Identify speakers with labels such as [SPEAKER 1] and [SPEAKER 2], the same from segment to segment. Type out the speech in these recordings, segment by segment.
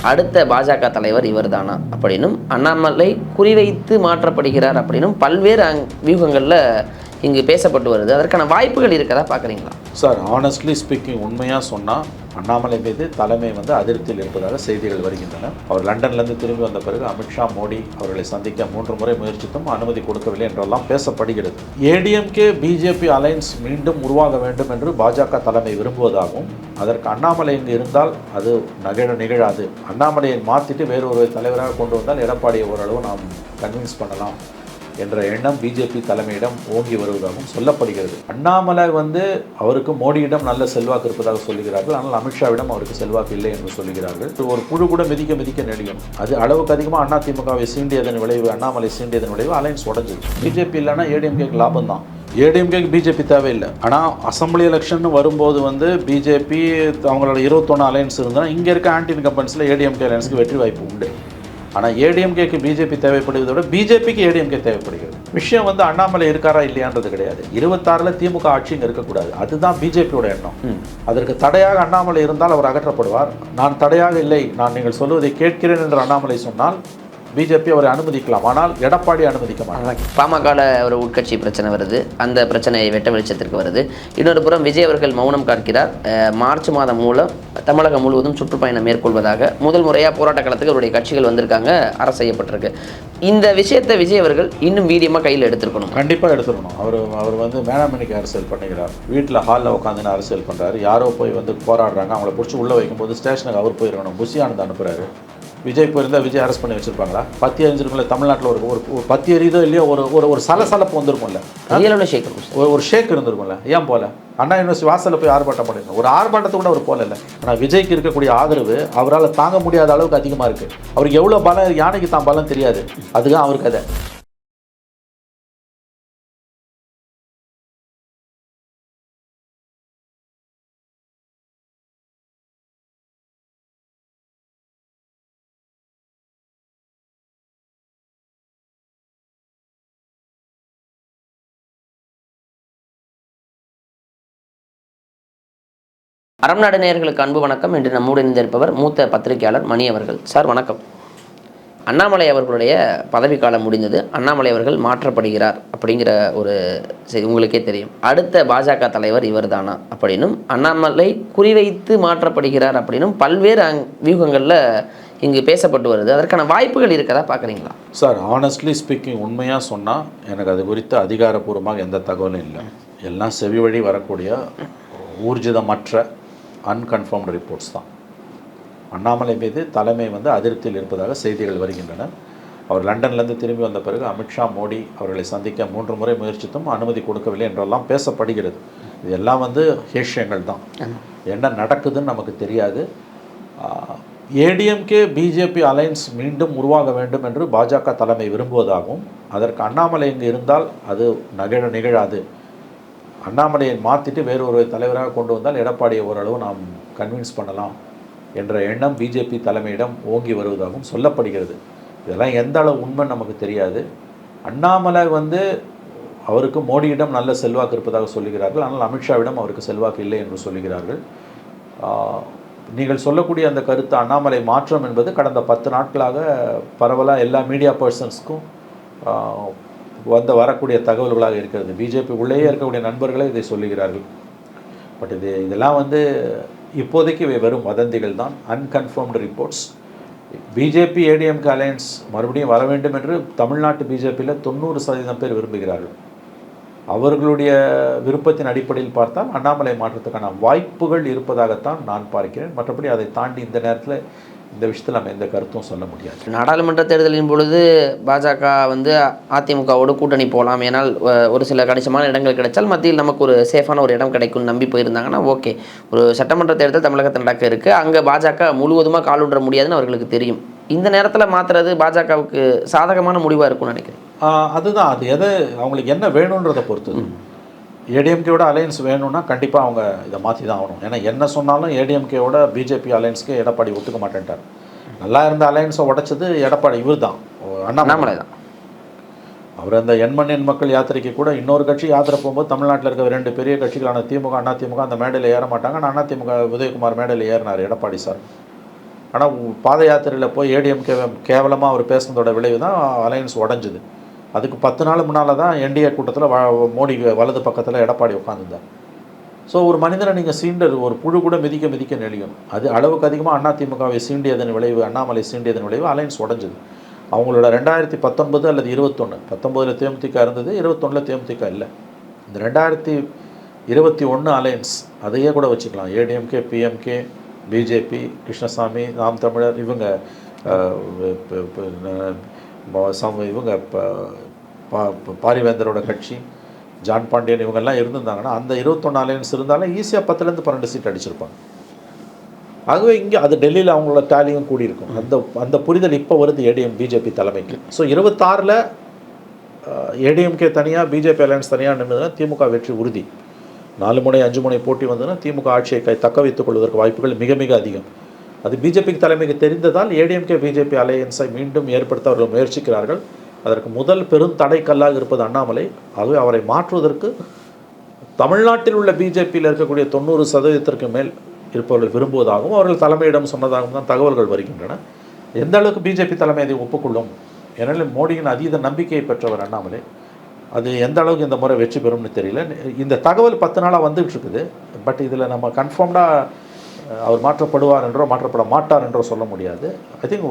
[SPEAKER 1] அடுத்த பாஜக தலைவர் இவர்தானா அப்படின்னும் அண்ணாமலை குறிவைத்து மாற்றப்படுகிறார் அப்படின்னும் பல்வேறு வியூகங்களில் இங்கு பேசப்பட்டு வருது. அதற்கான வாய்ப்புகள் இருக்கதா பார்க்குறீங்களா?
[SPEAKER 2] சார், ஆனஸ்ட்லி ஸ்பீக்கிங், உண்மையாக சொன்னால் அண்ணாமலை மீது தலைமை அதிருப்தியில் இருப்பதாக செய்திகள் வருகின்றன. அவர் லண்டன்லேருந்து திரும்பி வந்த பிறகு அமித்ஷா, மோடி அவர்களை சந்திக்க 3 முறை முயற்சித்தும் அனுமதி கொடுக்கவில்லை என்றெல்லாம் பேசப்படுகிறது. ஏடிஎம்கே பிஜேபி அலையன்ஸ் மீண்டும் உருவாக வேண்டும் என்று பாஜக தலைமை விரும்புவதாகவும், அதற்கு அண்ணாமலை இங்கு இருந்தால் அது நிகழாது, அண்ணாமலையை மாற்றிட்டு வேறொரு தலைவராக கொண்டு வந்தால் எடப்பாடியை ஓரளவு நாம் கன்வின்ஸ் பண்ணலாம் என்ற எண்ணம் பிஜேபி தலைமையிடம் ஓங்கி வருவதாகவும் சொல்லப்படுகிறது. அண்ணாமலை அவருக்கு மோடியிடம் நல்ல செல்வாக்கு இருப்பதாக சொல்லுகிறார்கள். ஆனால் அமித்ஷாவிடம் அவருக்கு செல்வாக்கு இல்லை என்று சொல்லுகிறார்கள். ஒரு புழு கூட மிதிக்க நெளியும். அது அளவுக்கு அதிகமாக அதிமுகவை சீண்டியதன் விளைவு, அண்ணாமலை சீண்டியதன் விளைவு அலைன்ஸ் உடஞ்சது. பிஜேபி இல்லைன்னா ஏடிஎம்கேக்கு லாபம் தான். ஏடிஎம்கேக்கு பிஜேபி தேவையில்லை. ஆனால் அசம்பிளி எலெக்ஷன் வரும்போது பிஜேபி அவங்களோட 21 அலைன்ஸ் இருந்தால் இங்கே இருக்க ஆன்டி இன்கம்பன்ஸில் ஏடிஎம்கே அலைன்ஸுக்கு வெற்றி வாய்ப்பு உண்டு. ஆனால் ஏடிஎம்கேக்கு பிஜேபி தேவைப்படுவதை விட பிஜேபிக்கு ஏடிஎம்கே தேவைப்படுகிறது. விஷயம் அண்ணாமலை இருக்காரா இல்லையான்றது கிடையாது. 26ல் திமுக ஆட்சியும் இருக்கக்கூடாது, அதுதான் பிஜேபியோட எண்ணம். அதற்கு தடையாக அண்ணாமலை இருந்தால் அவர் அகற்றப்படுவார். நான் தடையாக இல்லை, நான் நீங்கள் சொல்வதை கேட்கிறேன் என்று அண்ணாமலை சொன்னால் பிஜேபி அவரை அனுமதிக்கலாம். ஆனால் எடப்பாடி அனுமதிக்க மாட்டாங்க.
[SPEAKER 1] பாமகவில் ஒரு உட்கட்சி பிரச்சனை வருது, அந்த பிரச்சனை வெட்ட வெளிச்சத்திற்கு வருது. இன்னொரு புறம் விஜய் அவர்கள் மௌனம் காக்கிறார். மார்ச் மாதம் மூலம் தமிழகம் முழுவதும் சுற்றுப்பயணம் மேற்கொள்வதாக முதல் முறையாக போராட்ட காலத்துக்கு அவருடைய கட்சிகள் வந்திருக்காங்க, அரசு செய்யப்பட்டிருக்கு. இந்த விஷயத்தை விஜய் அவர்கள் இன்னும் வீரியமாக கையில் எடுத்துருக்கணும்.
[SPEAKER 2] கண்டிப்பாக எடுத்துக்கணும். அவர் மேனாமணிக்கு அரசியல் பண்ணுகிறார். வீட்டில் ஹாலில் உட்காந்துன்னு அரசியல் பண்ணுறாரு. யாரோ போய் போராடுறாங்க, அவங்கள பிடிச்சி உள்ளே வைக்கும்போது ஸ்டேஷனுக்கு அவர் போயிருக்கணும். புஷியானந்த் அனுப்புகிறாரு. விஜய் போயிருந்தால் விஜய் அரெஸ்ட் பண்ணி வச்சுருப்பாங்களா? பத்தி எரிஞ்சிருக்கும்ல தமிழ்நாட்டில். ஒரு பத்தி எரியுதோ இல்லையோ ஒரு சலசலப்பு வந்திருக்கும்ல, ஒரு ஷேக் இருந்திருக்கும்ல. ஏன் போல? அண்ணா யூனிவர்சிட்டி வாசலில் போய் ஆர்ப்பாட்டம் பண்ணிருக்கோம். ஒரு ஆர்ப்பாட்டத்தை கூட அவர் போகல. ஆனால் விஜய்க்கு இருக்கக்கூடிய ஆதரவு அவரால் தாங்க முடியாத அளவுக்கு அதிகமாக இருக்குது. அவருக்கு எவ்வளோ பலம், யானைக்கு தான் பலம் தெரியாது. அதுதான் அவருக்கு அதை.
[SPEAKER 1] அறம் நாடு நேயர்களுக்கு அன்பு வணக்கம். இன்று நம்முடன் இருந்திருப்பவர் மூத்த பத்திரிகையாளர் மணி அவர்கள். சார் வணக்கம். அண்ணாமலை அவர்களுடைய பதவிக்காலம் முடிந்தது, அண்ணாமலை அவர்கள் மாற்றப்படுகிறார் அப்படிங்கிற ஒரு செய்தி உங்களுக்கே தெரியும். அடுத்த பாஜக தலைவர் இவர்தானா அப்படின்னும் அண்ணாமலை குறிவைத்து மாற்றப்படுகிறார் அப்படின்னும் பல்வேறு வியூகங்களில் இங்கு பேசப்பட்டு வருது. அதற்கான வாய்ப்புகள் இருக்கதா பார்க்குறீங்களா?
[SPEAKER 2] சார், ஆனஸ்ட்லி ஸ்பீக்கிங், உண்மையாக சொன்னால் எனக்கு அது குறித்து அதிகாரப்பூர்வமாக எந்த தகவலும் இல்லை. எல்லாம் செவி வழி வரக்கூடிய ஊர்ஜிதமற்ற அன்கன்ஃபர்ம்டு ரிப்போர்ட்ஸ் தான். அண்ணாமலை மீது தலைமை அதிருப்தியில் இருப்பதாக செய்திகள் வருகின்றன. அவர் லண்டன்லேருந்து திரும்பி வந்த பிறகு அமித்ஷா, மோடி அவர்களை சந்திக்க 3 முறை முயற்சித்தும் அனுமதி கொடுக்கவில்லை என்றெல்லாம் பேசப்படுகிறது. இது எல்லாம் ஹேஷ்யங்கள் தான். என்ன நடக்குதுன்னு நமக்கு தெரியாது. ஏடிஎம்கே பிஜேபி அலையன்ஸ் மீண்டும் உருவாக வேண்டும் என்று பாஜக தலைமை விரும்புவதாகவும், அதற்கு அண்ணாமலை இங்கு இருந்தால் அது நிகழாது, அண்ணாமலையை மாற்றிட்டு வேறொரு தலைவராக கொண்டு வந்தால் எடப்பாடியை ஓரளவு நாம் கன்வின்ஸ் பண்ணலாம் என்ற எண்ணம் பிஜேபி தலைமையிடம் ஓங்கி வருவதாகவும் சொல்லப்படுகிறது. இதெல்லாம் எந்த அளவு உண்மை நமக்கு தெரியாது. அண்ணாமலை அவருக்கு மோடியிடம் நல்ல செல்வாக்கு இருப்பதாக சொல்லுகிறார்கள். ஆனால் அமித்ஷாவிடம் அவருக்கு செல்வாக்கு இல்லை என்று சொல்லுகிறார்கள். நீங்கள் சொல்லக்கூடிய அந்த கருத்து அண்ணாமலை மாற்றம் என்பது கடந்த 10 நாட்களாக பரவலாக எல்லா மீடியா பர்சன்ஸ்க்கும் வரக்கூடிய தகவல்களாக இருக்கிறது. பிஜேபி உள்ளேயே இருக்கக்கூடிய நண்பர்களே இதை சொல்லுகிறார்கள். பட் இதெல்லாம் இப்போதைக்கு வெறும் வதந்திகள் தான், unconfirmed reports. BJP ADMK alliance மறுபடியும் வர வேண்டும் என்று தமிழ்நாட்டு பிஜேபியில் 90% பேர் விரும்புகிறார்கள். அவர்களுடைய விருப்பத்தின் அடிப்படையில் பார்த்தால் அண்ணாமலை மாற்றத்துக்கான வாய்ப்புகள் இருப்பதாகத்தான் நான் பார்க்கிறேன். மற்றபடி அதை தாண்டி இந்த நேரத்தில் இந்த விஷயத்தில் நம்ம எந்த கருத்தும் சொல்ல முடியாது.
[SPEAKER 1] நாடாளுமன்ற தேர்தலின் பொழுது பாஜக அதிமுகவோடு கூட்டணி போகலாம், ஏன்னால் ஒரு சில கணிசமான இடங்கள் கிடைச்சால் மத்தியில் நமக்கு ஒரு சேஃபான ஒரு இடம் கிடைக்கும்னு நம்பி போயிருந்தாங்கன்னா ஓகே. ஒரு சட்டமன்ற தேர்தல் தமிழகத்தில் நடக்க இருக்குது, அங்கே பாஜக முழுவதுமாக காலூன்ற முடியாதுன்னு அவர்களுக்கு தெரியும். இந்த நேரத்தில் மாற்றுறது பாஜகவுக்கு சாதகமான முடிவாக இருக்கும்னு நினைக்கிறேன்.
[SPEAKER 2] அதுதான், அது அவங்களுக்கு என்ன வேணுன்றதை பொறுத்து. ஏடிஎம்கேவோட அலையன்ஸ் வேணும்னா கண்டிப்பாக அவங்க இதை மாற்றி தான் ஆகணும். ஏன்னா என்ன சொன்னாலும் ஏடிஎம்கேவோட பிஜேபி அலையன்ஸ்க்கு எடப்பாடி ஒத்துக்க மாட்டேன்ட்டார். நல்லா இருந்த அலையன்ஸை உடைச்சது எடப்பாடி, இவர் தான், அண்ணாமலை தான். அவர் அந்த எண்மண் மக்கள் யாத்திரைக்கு கூட இன்னொரு கட்சி யாத்திரை போகும்போது தமிழ்நாட்டில் இருக்க 2 பெரிய கட்சிகளான திமுக, அதிமுக அந்த மேடையில் ஏற மாட்டாங்க. ஆனால் அதிமுக உதயகுமார் மேடையில் ஏறினார் எடப்பாடி சார். ஆனால் பாத யாத்திரையில் போய் ஏடிஎம்கே கேவலமாக அவர் பேசுனதோட விளைவு தான் அலையன்ஸ் உடஞ்சுது. அதுக்கு 10 நாள் முன்னால் தான் என்டிஏ கூட்டத்தில் மோடி வலது பக்கத்தில் எடப்பாடி உட்காந்துருந்தார். ஸோ ஒரு மனிதனை நீங்கள் சீண்டது ஒரு புழு கூட மிதிக்க நெளியும். அது அளவுக்கு அதிகமாக அதிமுகவை சீண்டியதன் விளைவு, அண்ணாமலை சீண்டியதன் விளைவு அலையன்ஸ் உடஞ்சுது. அவங்களோட 2019 அல்லது 21, 19 தேமுதிக இருந்தது, 21 தேமுதிக இல்லை. இந்த 2021 அலையன்ஸ் அதையே கூட வச்சுக்கலாம். ஏடிஎம்கே, பிஎம்கே, பிஜேபி, கிருஷ்ணசாமி, நாம் தமிழர், இவங்க இவங்க பாரிவேந்தரோட கட்சி, ஜான் பாண்டியன், இவங்கெல்லாம் இருந்திருந்தாங்கன்னா அந்த 21 அலையன்ஸ் இருந்தாலும் ஈஸியாக 10லேருந்து 12 சீட் அடிச்சிருப்பாங்க. ஆகவே இங்கே அது டெல்லியில் அவங்களோட டேலியும் கூடியிருக்கும். அந்த புரிதல் இப்போ வருது பிஜேபி தலைமைக்கு. ஸோ 26ல் ஏடிஎம்கே தனியாக, பிஜேபி அலையன்ஸ் தனியாக நின்றுதுன்னா திமுக வெற்றி உறுதி. 4 முனை 5 முனை போட்டி வந்ததுன்னா திமுக ஆட்சியை தக்க வைத்துக் கொள்வதற்கு வாய்ப்புகள் மிக மிக அதிகம். அது பிஜேபிக்கு தலைமைக்கு தெரிந்ததால் ஏடிஎம்கே பிஜேபி அலையன்ஸை மீண்டும் ஏற்படுத்த அவர்கள் முயற்சிக்கிறார்கள். அதற்கு முதல் பெரும் தடைக்கல்லாக இருப்பது அண்ணாமலை. ஆகவே அவரை மாற்றுவதற்கு தமிழ்நாட்டில் உள்ள பிஜேபியில் இருக்கக்கூடிய 90% மேல் இருப்பவர்கள் விரும்புவதாகவும் அவர்கள் தலைமையிடம் சொன்னதாகவும் தான் தகவல்கள் வருகின்றன. எந்த அளவுக்கு பிஜேபி தலைமை அதை ஒப்புக்கொள்ளும்? ஏனெனில் மோடியின் அதீத நம்பிக்கையை பெற்றவர் அண்ணாமலை. அது எந்த அளவுக்கு இந்த முறை வெற்றி பெறும்னு தெரியல. இந்த தகவல் 10 நாளாக வந்துகிட்டு இருக்குது. பட் இதில் நம்ம கன்ஃபார்ம்டாக அவர் மாற்றப்படுவார் என்றோ மாற்றப்பட மாட்டார் என்றோ சொல்ல முடியாது. ஐ திங்க்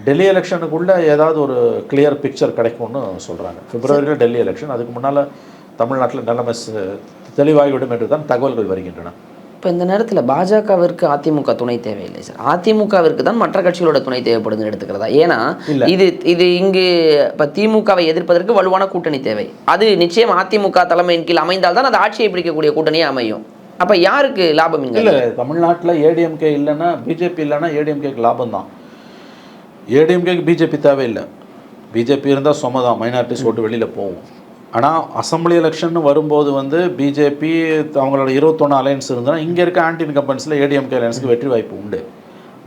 [SPEAKER 2] டெல்லி எலெக்ஷனுக்குள்ளே ஏதாவது ஒரு கிளியர் பிக்சர் கிடைக்கும்னு சொல்கிறாங்க. பிப்ரவரியில் டெல்லி எலெக்ஷன், அதுக்கு முன்னால் தமிழ்நாட்டில் நிலைமை தெளிவாகிவிடும் என்று தான் தகவல்கள் வருகின்றன.
[SPEAKER 1] இப்போ இந்த நேரத்தில் பாஜகவிற்கு அதிமுக துணை தேவையில்லை சார், அதிமுகவிற்கு தான் மற்ற கட்சிகளோட துணை தேவைப்படுதுன்னு எடுத்துக்கிறதா? ஏன்னா இது இங்கு இப்போ திமுகவை எதிர்ப்பதற்கு வலுவான கூட்டணி தேவை. அது நிச்சயம் அதிமுக தலைமையின் கீழ் அமைந்தால் தான் அது ஆட்சியை பிடிக்கக்கூடிய கூட்டணியே அமையும். அப்போ யாருக்கு லாபம்? இங்கே
[SPEAKER 2] இல்லை, தமிழ்நாட்டில் ஏடிஎம்கே இல்லைன்னா, பிஜேபி இல்லைன்னா ஏடிஎம்கேக்கு லாபம் தான். ஏடிஎம்கேக்கு பிஜேபி தேவையில்லை. பிஜேபி இருந்தால் சும்மா தான் மைனாரிட்டிஸ் ஓட்டு வெளியில் போகும். ஆனால் அசம்பிளி எலெக்ஷன் வரும்போது பிஜேபி அவங்களோட 21 அலையன்ஸ் இருந்தால் இங்கே இருக்க ஆன்டி இன்கம்பன்ஸில் ஏடிஎம்கே அலையன்ஸுக்கு வெற்றி வாய்ப்பு உண்டு.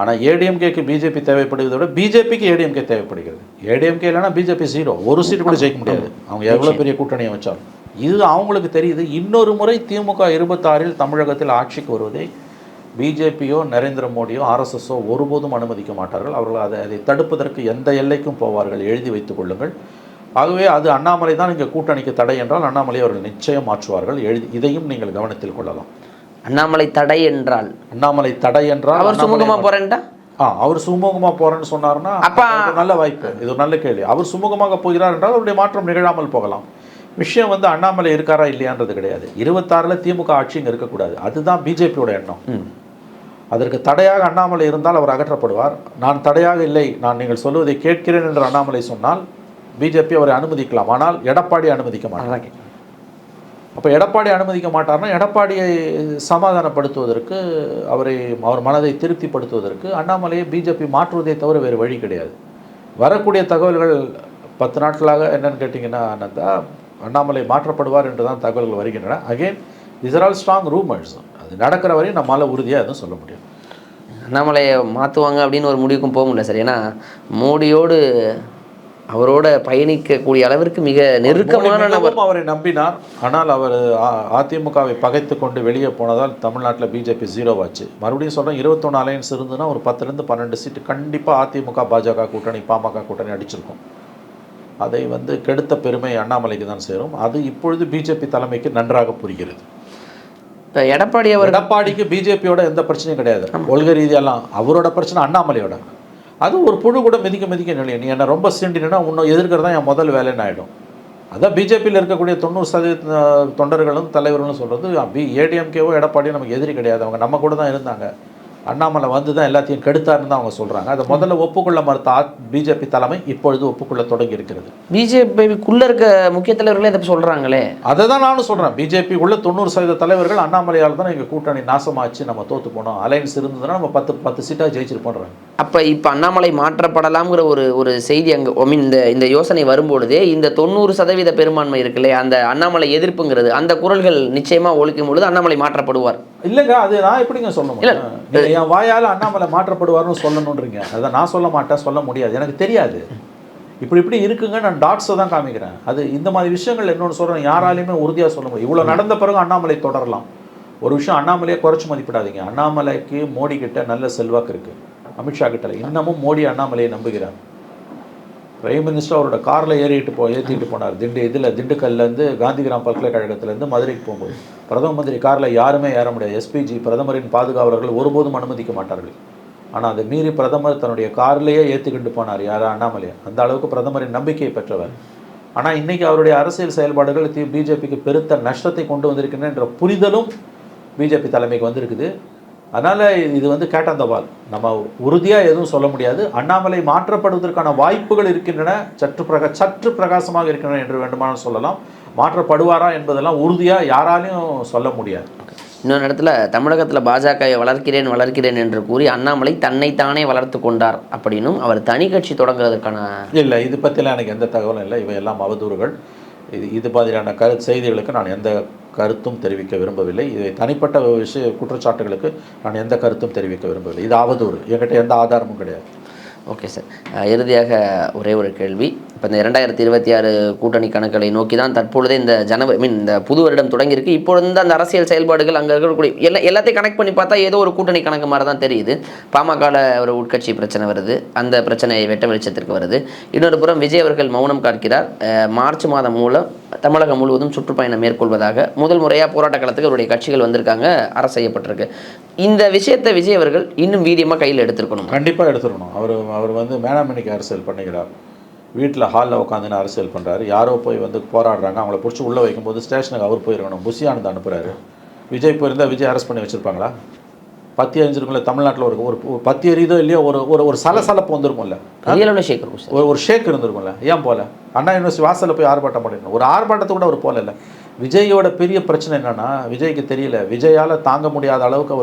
[SPEAKER 2] ஆனால் ஏடிஎம்கேக்கு பிஜேபி தேவைப்படுவதை விட பிஜேபிக்கு ஏடிஎம்கே தேவைப்படுகிறது. ஏடிஎம்கே இல்லைனா பிஜேபி 0, ஒரு சீட்டு கூட ஜெயிக்க முடியாது அவங்க எவ்வளோ பெரிய கூட்டணியை வச்சாலும். இது அவங்களுக்கு தெரியுது. இன்னொரு முறை திமுக 26ல் தமிழகத்தில் ஆட்சிக்கு வருவதை பிஜேபியோ நரேந்திர மோடியோ ஆர்எஸ்எஸோ ஒருபோதும் அனுமதிக்க மாட்டார்கள். அவர்கள் அதை தடுப்பதற்கு எந்த எல்லைக்கும் போவார்கள், எழுதி வைத்துக் கொள்ளுங்கள். ஆகவே அது அண்ணாமலை தான் இங்கே கூட்டணிக்கு தடை என்றால் அண்ணாமலை அவர்கள் நிச்சயம் மாற்றுவார்கள். இதையும் நீங்கள் கவனத்தில் கொள்ளலாம்.
[SPEAKER 1] அண்ணாமலை தடை என்றால்
[SPEAKER 2] அவர்
[SPEAKER 1] சுமூகமாக போறேன்டா,
[SPEAKER 2] அவர் சுமூகமாக போறேன்னு சொன்னார்னா நல்ல வாய்ப்பு. இது ஒரு நல்ல கேள்வி. அவர் சுமூகமாக போகிறார் என்றால் அவருடைய மாற்றம் நிகழாமல் போகலாம். விஷயம் அண்ணாமலை இருக்காரா இல்லையான்றது கிடையாது. 26ல் திமுக ஆட்சி இங்கே இருக்கக்கூடாது, அதுதான் பிஜேபியோட எண்ணம். அதற்கு தடையாக அண்ணாமலை இருந்தால் அவர் அகற்றப்படுவார். நான் தடையாக இல்லை, நான் நீங்கள் சொல்வதை கேட்கிறேன் என்று அண்ணாமலை சொன்னால் பிஜேபி அவரை அனுமதிக்கலாம். ஆனால் எடப்பாடி அனுமதிக்க மாட்டாங்க. அப்போ எடப்பாடி அனுமதிக்க மாட்டார்னா எடப்பாடியை சமாதானப்படுத்துவதற்கு, அவர் மனதை திருப்திப்படுத்துவதற்கு அண்ணாமலையை பிஜேபி மாற்றுவதை தவிர வேறு வழி கிடையாது. வரக்கூடிய தகவல்கள் 10 நாட்களாக என்னென்னு கேட்டிங்கன்னா ஆனந்தா, அண்ணாமலை மாற்றப்படுவார் என்று தான் தகவல்கள் வருகின்றன. Again this are all strong rumours. அது நடக்கிற வரையும் நம்மளால் உறுதியாக எதுவும் சொல்ல முடியும்.
[SPEAKER 1] அண்ணாமலையை மாற்றுவாங்க அப்படின்னு ஒரு முடிவுக்கும் போக முடியல சார். ஏன்னா மோடியோடு அவரோட பயணிக்கக்கூடிய அளவிற்கு மிக நெருக்கமான நபர்.
[SPEAKER 2] அவரை நம்பினார். ஆனால் அவர் அதிமுகவை பகைத்து கொண்டு வெளியே போனதால் தமிழ்நாட்டில் பிஜேபி 0 ஆச்சு. மறுபடியும் சொல்கிறேன், 21 அலையன்ஸ் இருந்துன்னா ஒரு 10லேருந்து 12 சீட்டு கண்டிப்பாக அதிமுக பாஜக கூட்டணி பாமக கூட்டணி அடிச்சிருக்கும். அதை கெடுத்த பெருமை அண்ணாமலைக்கு தான் சேரும். அது இப்பொழுது பிஜேபி தலைமைக்கு நன்றாக புரிகிறது.
[SPEAKER 1] இப்போ எடப்பாடிக்கு
[SPEAKER 2] பிஜேபியோட எந்த பிரச்சனையும் கிடையாது. கொள்கை ரீதியெல்லாம் அவரோட பிரச்சனை அண்ணாமலையோட. அது ஒரு புழு கூட மிதிக்க நிலையம். நீ என்னை ரொம்ப சீண்டினா இன்னும் எதிர்க்கிறதா என் முதல் வேலைன்னு ஆகிடும். அதான் பிஜேபியில் இருக்கக்கூடிய 90% தொண்டர்களும் தலைவர்களும் சொல்கிறது, ஏடிஎம்கேவோ எடப்பாடியோ நமக்கு எதிரி கிடையாது, அவங்க நம்ம கூட தான் இருந்தாங்க, அண்ணாமலை தான் எல்லாத்தையும் கெடுத்தாருன்னு தான் அவங்க சொல்கிறாங்க. அதை முதல்ல ஒப்புக்கொள்ள மறுத்த பிஜேபி தலைமை இப்பொழுது ஒப்புக்கொள்ள தொடங்கி இருக்கிறது.
[SPEAKER 1] பிஜேபிக்குள்ளே இருக்க முக்கிய தலைவர்களே இதை சொல்கிறாங்களே.
[SPEAKER 2] அதை தான் நானும் சொல்கிறேன். பிஜேபி உள்ள 90% தலைவர்கள் அண்ணாமலையால் தான் எங்கள் கூட்டணி நாசமாச்சு, நம்ம தோற்று போனோம், அலையன்ஸ் இருந்ததுன்னா நம்ம 10 சீட்டாக ஜெயிச்சிருப்போன்றாங்க.
[SPEAKER 1] இப்போ அண்ணாமலை மாற்றப்படலாம்ங்கிற ஒரு செய்தி அங்கே இந்த யோசனை வரும்பொழுதே இந்த 90% பெரும்பான்மை இருக்குல்லே, அந்த அண்ணாமலை எதிர்ப்புங்கிறது அந்த குரல்கள் நிச்சயமாக ஒழிக்கும் பொழுது அண்ணாமலை மாற்றப்படுவார்.
[SPEAKER 2] இல்லைங்க, அது நான் எப்படிங்க சொல்ல முடியும்? என் வாயால் அண்ணாமலை மாற்றப்படுவார்னு சொல்லணுன்றீங்க. அதை நான் சொல்ல மாட்டேன், சொல்ல முடியாது, எனக்கு தெரியாது. இப்படி இருக்குங்க, நான் டாட்ஸை தான் காமிக்கிறேன். அது இந்த மாதிரி விஷயங்கள் இன்னொன்று சொல்கிறேன், யாராலையுமே உறுதியாக சொல்ல முடியும். இவ்வளோ நடந்த பிறகு அண்ணாமலை தொடரலாம். ஒரு விஷயம், அண்ணாமலையை குறைச்சி மதிப்பிடாதீங்க. அண்ணாமலைக்கு மோடி கிட்ட நல்ல செல்வாக்கு இருக்குது. அமித்ஷா கிட்ட இன்னமும் மோடி அண்ணாமலையை நம்புகிறார். பிரைம் மினிஸ்டர் அவரோட காரில் ஏற்றிட்டு போனார். திண்டுக்கல்லேருந்து காந்திகிராம் பல்கலைக்கழகத்திலேருந்து மதுரைக்கு போகும்போது பிரதம மந்திரி காரில் யாருமே ஏற முடியாது. எஸ்பிஜி பிரதமரின் பாதுகாவலர்கள் ஒருபோதும் அனுமதிக்க மாட்டார்கள். ஆனால் அதை மீறி பிரதமர் தன்னுடைய கார்லேயே ஏற்றிக்கிட்டு போனார். யாரா? அண்ணாமலை. அந்த அளவுக்கு பிரதமரின் நம்பிக்கையை பெற்றவர். ஆனால் இன்றைக்கி அவருடைய அரசியல் செயல்பாடுகள் பிஜேபிக்கு பெருத்த நஷ்டத்தை கொண்டு வந்திருக்கின்றன என்ற புரிதலும் பிஜேபி தலைமைக்கு வந்திருக்குது. அதனால் இது வந்து கேட்டந்தவால், நம்ம உறுதியாக எதுவும் சொல்ல முடியாது. அண்ணாமலை மாற்றப்படுவதற்கான வாய்ப்புகள் இருக்கின்றன, சற்று பிரகாசமாக இருக்கின்றன என்று வேண்டுமானால் சொல்லலாம். மாற்றப்படுவாரா என்பதெல்லாம் உறுதியாக யாராலையும் சொல்ல முடியாது.
[SPEAKER 1] இன்னொரு இடத்துல தமிழகத்தில் பாஜகவை வளர்க்கிறேன் என்று கூறி அண்ணாமலை தன்னைத்தானே வளர்த்து கொண்டார் அப்படின்னும் அவர் தனி கட்சி தொடங்குறதுக்கான
[SPEAKER 2] இல்லை, இது பற்றிலாம் எனக்கு எந்த தகவலும் இல்லை. இவையெல்லாம் அவதூறுகள். இது மாதிரியான செய்திகளுக்கு நான் எந்த கருத்தும் தெரிவிக்க விரும்பவில்லை. இதை தனிப்பட்ட குற்றச்சாட்டுகளுக்கு நான் எந்த கருத்தும் தெரிவிக்க விரும்பவில்லை. இது அவதூறு, என்கிட்ட எந்த ஆதாரமும் கிடையாது.
[SPEAKER 1] ஓகே சார், இறுதியாக ஒரே ஒரு கேள்வி. இப்போ இந்த 2026 கூட்டணி கணக்குகளை நோக்கி தான் தற்பொழுதே இந்த இந்த புது வருடம் தொடங்கியிருக்கு. இப்பொழுது அந்த அரசியல் செயல்பாடுகள் அங்கே இருக்கக்கூடிய எல்லாத்தையும் கனெக்ட் பண்ணி பார்த்தா ஏதோ ஒரு கூட்டணி கணக்கு மாதிரி தான் தெரியுது. பாமகவில் ஒரு உட்கட்சி பிரச்சனை வருது, அந்த பிரச்சனை வெட்ட வெளிச்சத்திற்கு வருது. இன்னொரு புறம் விஜய் அவர்கள் மௌனம் காக்கிறார். மார்ச் மாதம் மூலம் தமிழகம் முழுவதும் சுற்றுப்பயணம் மேற்கொள்வதாக முதல் முறையாக போராட்ட காலத்துக்கு அவருடைய கட்சிகள் வந்திருக்காங்க, அரசு செய்யப்பட்டிருக்கு. இந்த விஷயத்தை விஜய் அவர்கள் இன்னும் வீரியமாக கையில் எடுத்துருக்கணும்.
[SPEAKER 2] கண்டிப்பாக எடுத்துக்கணும். அவர் வந்து மேனாமணிக்கு அரசியல் பண்ணுகிறார். வீட்டில் ஹாலில் உட்காந்துன்னு அரசியல் பண்ணுறாரு. யாரோ போய் வந்து போராடுறாங்க, அவங்கள பிடிச்சி உள்ளே வைக்கும்போது ஸ்டேஷனுக்கு அவர் போயிருக்கணும். புஷியானந்த் அனுப்புகிறாரு. விஜய் போயிருந்தால் விஜய் அரெஸ்ட் பண்ணி வச்சுருப்பாங்களா? பத்தி எரிஞ்சிருக்கும்ல. தமிழ்நாட்டில் ஒரு பத்தி எரியுதோ இல்லையோ ஒரு சலசலப்பு வந்துருக்கும்ல, ஒரு ஷேக் இருந்திருக்கும்ல. ஏன் போல? அண்ணா யூனிவர்சிட்டி வாசலில் போய் ஆர்ப்பாட்டம் பண்ணிடணும். ஒரு ஆர்ப்பாட்டத்தை கூட அவர் போகல. விஜயோட பெரிய பிரச்சனை என்னென்னா, விஜய்க்கு தெரியல, விஜயால் தாங்க முடியாத அளவுக்கு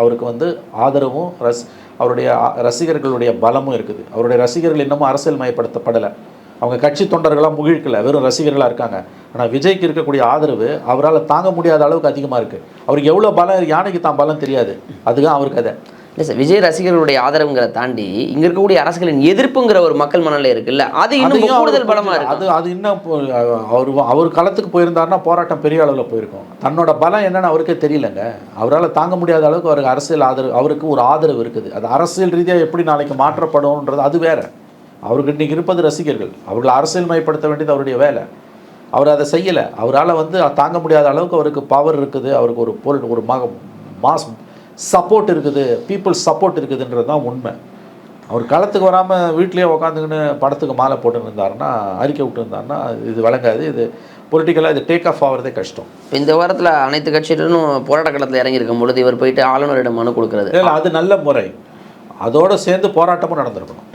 [SPEAKER 2] அவருக்கு வந்து ஆதரவும் அவருடைய ரசிகர்களுடைய பலமும் இருக்குது. அவருடைய ரசிகர்கள் இன்னமும் அரசியல் மயப்படுத்தப்படலை. அவங்க கட்சி தொண்டர்களாக முகிழ்க்கலை, வெறும் ரசிகர்களாக இருக்காங்க. ஆனால் விஜய்க்கு இருக்கக்கூடிய ஆதரவு அவரால் தாங்க முடியாத அளவுக்கு அதிகமாக இருக்குது. அவருக்கு எவ்வளோ பலம், யானைக்கு தான் பலம் தெரியாது. அதுதான் அவருக்கு அதை
[SPEAKER 1] இல்லை சார். விஜய் ரசிகர்களுடைய ஆதரவுங்கிற தாண்டி இங்கே இருக்கக்கூடிய அரசுகளின் எதிர்ப்புங்கிற ஒரு மக்கள் மனநிலை இருக்குல்ல, அது இன்னும் கூடுதல் பலமாக இருக்குது.
[SPEAKER 2] அது இன்னும் அவர் களத்துக்கு போயிருந்தாருன்னா போராட்டம் பெரிய அளவில் போயிருக்கும். தன்னோட பலம் என்னன்னு அவருக்கே தெரியலங்க. அவரால் தாங்க முடியாத அளவுக்கு அவருக்கு அரசியல் ஆதரவு, அவருக்கு ஒரு ஆதரவு இருக்குது. அது அரசியல் ரீதியாக எப்படி நாளைக்கு மாற்றப்படும்ன்றது அது வேறு. அவருக்கு இன்றைக்கி இருப்பது ரசிகர்கள். அவர்களை அரசியல் மயப்படுத்த வேண்டியது அவருடைய வேலை. அவர் அதை செய்யலை. அவரால் வந்து தாங்க முடியாத அளவுக்கு அவருக்கு பவர் இருக்குது. அவருக்கு ஒரு மாஸ் சப்போர்ட் இருக்குது, பீப்புள்ஸ் சப்போர்ட் இருக்குதுன்றது தான் உண்மை. அவர் களத்துக்கு வராமல் வீட்லேயே உட்காந்துக்கின்னு படத்துக்கு மாலை போட்டுன்னு இருந்தாருன்னா, அறிக்கை விட்டுருந்தாருன்னா இது விளங்காது. இது பொலிட்டிக்கலாக இது டேக் ஆஃப் ஆகிறதே கஷ்டம்.
[SPEAKER 1] இந்த வாரத்தில் அனைத்து கட்சியிலும் போராட்ட களத்தில் இறங்கியிருக்கும் பொழுது இவர் போயிட்டு ஆளுநரிடம் மனு கொடுக்குறது
[SPEAKER 2] இல்லை, அது நல்ல முறை. அதோடு சேர்ந்து போராட்டமும் நடந்திருக்கணும்.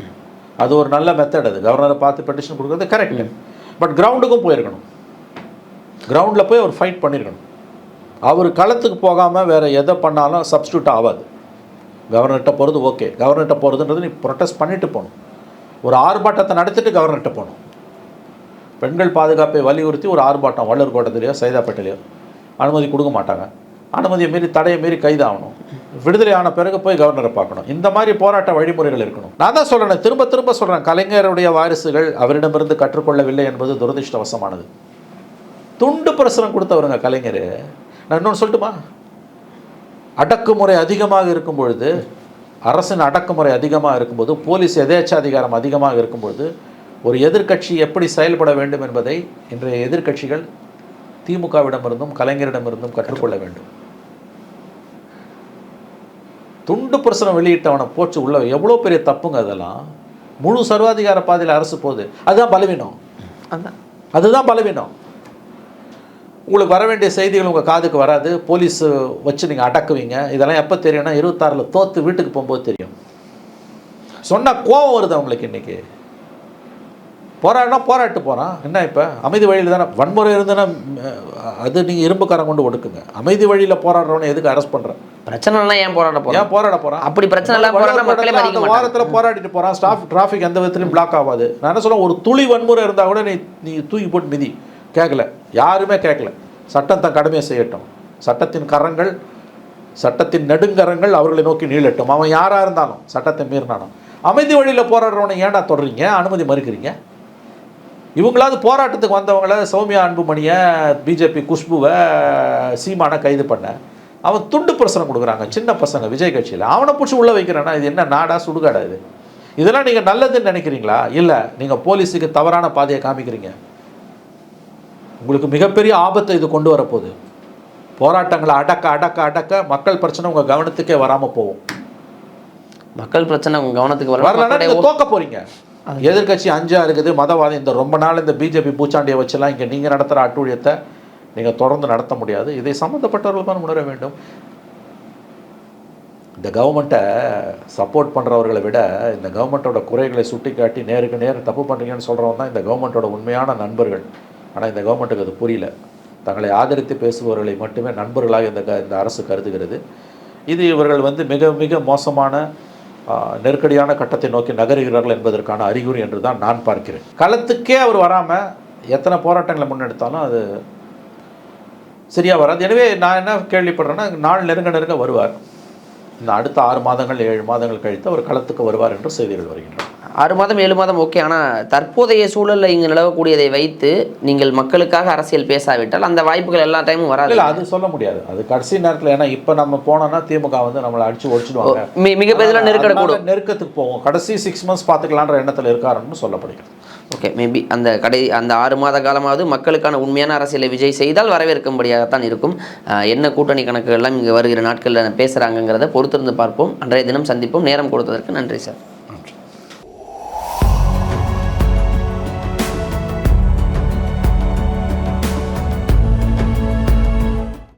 [SPEAKER 2] அது ஒரு நல்ல மெத்தட். அது கவர்னரை பார்த்து பெட்டிஷன் கொடுக்குறது கரெக்டு. பட் கிரவுண்டுக்கும் போயிருக்கணும். கிரவுண்டில் போய் அவர் ஃபைட் பண்ணியிருக்கணும். அவர் களத்துக்கு போகாமல் வேறு எதை பண்ணாலும் சப்ஸ்டியூட் ஆகாது. கவர்னர்கிட்ட போகிறது ஓகே, கவர்னர்கிட்ட போகிறதுன்றது நீ ப்ரொட்டஸ்ட் பண்ணிட்டு போகணும். ஒரு ஆர்ப்பாட்டத்தை நடத்திட்டு கவர்னர்கிட்ட போகணும். பெண்கள் பாதுகாப்பை வலியுறுத்தி ஒரு ஆர்ப்பாட்டம் வள்ளூர் கோட்டத்திலையோ சைதாப்பேட்டையிலையோ அனுமதி கொடுக்க மாட்டாங்க. அனுமதியை மீறி தடையை மீறி கைதாகணும். விடுதலை ஆன பிறகு போய் கவர்னரை பார்க்கணும். இந்த மாதிரி போராட்ட வழிமுறைகள் இருக்கணும். நான் தான் சொல்கிறேன், திரும்ப சொல்கிறேன், கலைஞருடைய வாரிசுகள் அவரிடமிருந்து கற்றுக்கொள்ளவில்லை என்பது துரதிருஷ்டவசமானது. துண்டு பிரசுரம் கொடுத்தவருங்க கலைஞர். நான் இன்னொன்று சொல்லட்டுமா? அடக்குமுறை அதிகமாக இருக்கும் பொழுது, அரசின் அடக்குமுறை அதிகமாக இருக்கும்போது, போலீஸ் எதேச்ச அதிகாரம் அதிகமாக இருக்கும்பொழுது ஒரு எதிர்க்கட்சி எப்படி செயல்பட வேண்டும் என்பதை இன்றைய எதிர்க்கட்சிகள் திமுகவிடமிருந்தும் கலைஞரிடமிருந்தும் கற்றுக்கொள்ள வேண்டும். துண்டு பிரசுரம் வெளியிட்டவனை போச்சு உள்ள எவ்வளோ பெரிய தப்புங்க. அதெல்லாம் முழு சர்வாதிகார பாதையில் அரசு போகுது. அதுதான் பலவீனம். அதுதான் பலவீனம். உங்களுக்கு வர வேண்டிய செய்திகள் உங்கள் காதுக்கு வராது. போலீஸ் வச்சு நீங்கள் அடக்குவீங்க. இதெல்லாம் எப்போ தெரியும்னா 26 தோற்று வீட்டுக்கு போகும்போது தெரியும். சொன்னால் கோபம் வருது அவங்களுக்கு. இன்றைக்கி போராட்டு போகிறான். என்ன இப்போ அமைதி வழியில் தானே வன்முறை இருந்ததுன்னா அது நீங்கள் இரும்புக்காரன் கொண்டு ஒடுக்குங்க. அமைதி வழியில் போராடுறவனை எதுக்கு அரெஸ்ட் பண்ணுறேன்?
[SPEAKER 1] பிரச்சனைலாம் ஏன் போராட போகிறான்? அப்படி பிரச்சனை
[SPEAKER 2] வாரத்தில் போராடிட்டு போகிறான். டிராஃபிக் எந்த விதத்துலையும் பிளாக் ஆகாது. நான் என்ன சொல்லுவேன், ஒரு துளி வன்முறை இருந்தால் கூட நீ தூக்கி போட்டு மிதி. கேட்கல, யாருமே கேட்கல. சட்டம் தன் கடமையை செய்யட்டும். சட்டத்தின் நெடுங்கரங்கள் அவர்களை நோக்கி நீளட்டும். அவன் யாராக இருந்தாலும் சட்டத்தை மீறினாலும். அமைதி வழியில் போராடுறவனை ஏன்டா தொடர்றீங்க? அனுமதி மறுக்கிறீங்க. இவங்களாவது போராட்டத்துக்கு வந்தவங்கள சௌமியா அன்புமணியை, பிஜேபி குஷ்புவை, சீமானை கைது பண்ண. அவன் துண்டு பிரசனம் கொடுக்குறாங்க சின்ன பசங்க விஜய் கட்சியில். அவனை பிடிச்சி உள்ளே வைக்கிறானா இது என்ன நாடா சுடுகாடா இது? இதெல்லாம் நீங்கள் நல்லதுன்னு நினைக்கிறீங்களா? இல்லை, நீங்கள் போலீஸுக்கு தவறான பாதையை காமிக்கிறீங்க. உங்களுக்கு மிகப்பெரிய ஆபத்தை இது கொண்டு வரப்போகுது. போராட்டங்களை அடக்க அடக்க அடக்க மக்கள் பிரச்சனை உங்கள் கவனத்துக்கே வராமல் போகும்.
[SPEAKER 1] மக்கள் பிரச்சனை உங்கள் கவனத்துக்கு
[SPEAKER 2] வரலன்னா நீங்கள் தோக்க போகிறீங்க. எதிர்கட்சி 5 இருக்குது, மதவாதம். இந்த ரொம்ப நாள் இந்த பிஜேபி பூச்சாண்டியை வச்செல்லாம் இங்கே நீங்கள் நடத்துகிற அட்டூழியத்தை நீங்கள் தொடர்ந்து நடத்த முடியாது. இதை சம்மந்தப்பட்டவர்கள் தான் உணர வேண்டும். இந்த கவர்மெண்ட்டை சப்போர்ட் பண்ணுறவர்களை விட இந்த கவர்மெண்ட்டோட குறைகளை சுட்டி காட்டி நேருக்கு நேர் தப்பு பண்ணுறீங்கன்னு சொல்கிறவங்க தான் இந்த கவர்மெண்ட்டோட உண்மையான நண்பர்கள். ஆனால் இந்த கவர்மெண்ட்டுக்கு அது புரியல. தங்களை ஆதரித்து பேசுபவர்களை மட்டுமே நண்பர்களாக இந்த அரசு கருதுகிறது. இது இவர்கள் மிக மிக மோசமான நெருக்கடியான கட்டத்தை நோக்கி நகருகிறார்கள் என்பதற்கான அறிகுறி என்று தான் நான் பார்க்கிறேன். களத்துக்கே அவர் வராமல் எத்தனை போராட்டங்களை முன்னெடுத்தாலும் அது சரியாக வராது. எனவே நான் என்ன கேள்விப்படுறேன்னா, நாள் நெருங்க வருவார். இந்த அடுத்த 6 மாதங்கள் 7 மாதங்கள் கழித்து அவர் களத்துக்கு வருவார் என்று செய்திகள் வருகின்றன.
[SPEAKER 1] 6 மாதம் 7 மாதம் ஓகே. ஆனால் தற்போதைய சூழலில் இங்கே நிலவக்கூடியதை வைத்து நீங்கள் மக்களுக்காக அரசியல் பேசாவிட்டால் அந்த வாய்ப்புகள் எல்லா டைமும் வராது.
[SPEAKER 2] இல்லை, அது சொல்ல முடியாது. அது கடைசி நேரத்தில். ஏன்னா இப்போ நம்ம போனோம்னா திமுக நம்மளை அடிச்சு ஒடிச்சிடுவாங்க.
[SPEAKER 1] மிகப்பெரிய
[SPEAKER 2] நெருக்கத்துக்கு போவோம். கடைசி 6 months பார்த்துக்கலான்ற எண்ணத்தில் இருக்காருன்னு சொல்லப்படுகிறது.
[SPEAKER 1] ஓகே, மேபி அந்த 6 மாத காலமாவது மக்களுக்கான உண்மையான அரசியலை விஜய் செய்தால் வரவேற்கும்படியாகத்தான் இருக்கும். என்ன கூட்டணி கணக்குகள்லாம் இங்கே வருகிற நாட்களில் பேசுகிறாங்கிறத பொறுத்திருந்து பார்ப்போம். அன்றைய தினம் சந்திப்போம். நேரம் கொடுத்ததற்கு நன்றி சார்.